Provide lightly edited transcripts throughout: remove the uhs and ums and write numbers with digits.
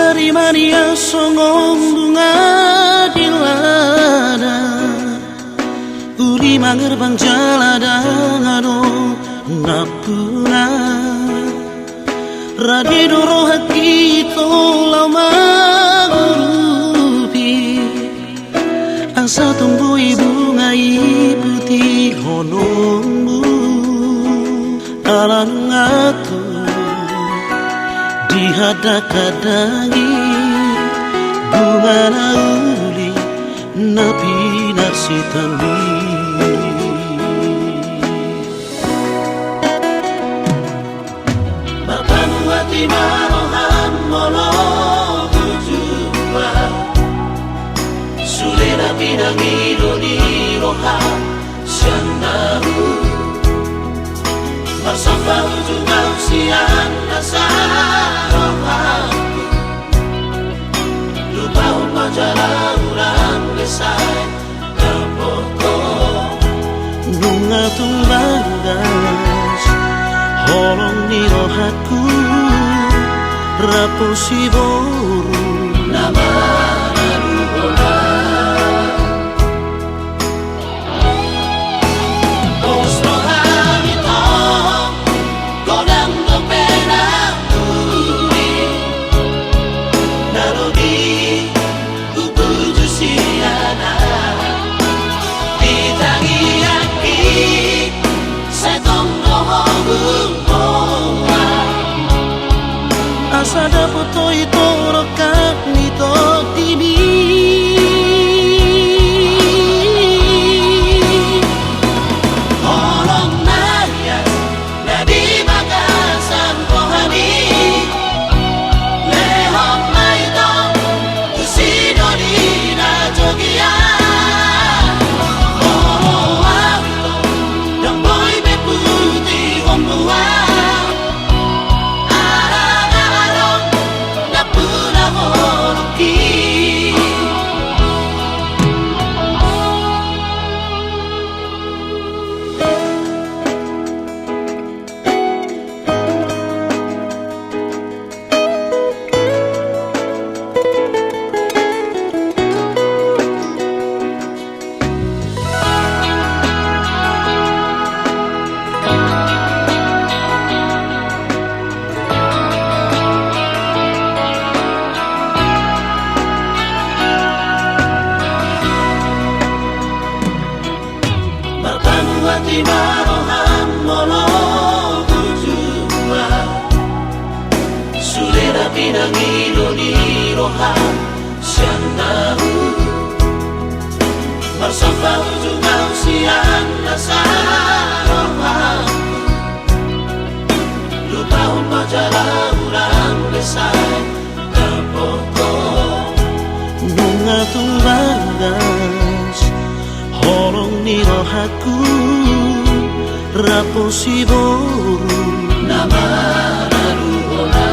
Hari mania songong bunga di lada Uri mangerbang jaladang ado napuna Radidoro hati tolau mangurupi Asa tumbuhi bunga putih honongmu Alan ngatu di hadakadangi bunga nauli napi narsitambi Bapanu hati marohan molo tujua Sulena pinangi doni roha sianaru Bersama ujung usian nasarohaku Lupa majalah urang lesai terpoto Bunga tumbang gas Holong di rohatku Rapusi boru Nama naruhola Sada foto itu rekat nito tibi Holong naya nadi magasan kohani Lehok maito kusido di na jogia Oh awito yang boy beputi ombuah Hati marohan molo tujua Sulena pinangi doni rohan sianaru Bersama ujung usian nasarohaku Lupa majalah urang lesai terpoto Bunga tumbang gas Holong ni rohatku Rapusi boru Nama naruhola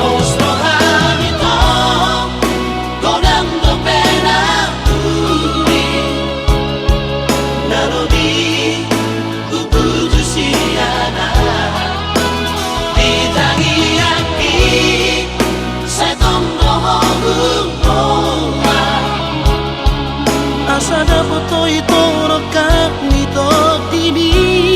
Ostro hamito Godang dopena uri Narodi kupuju siana Ditangi aki Setong dohong Sada foto itu rekat nito tibi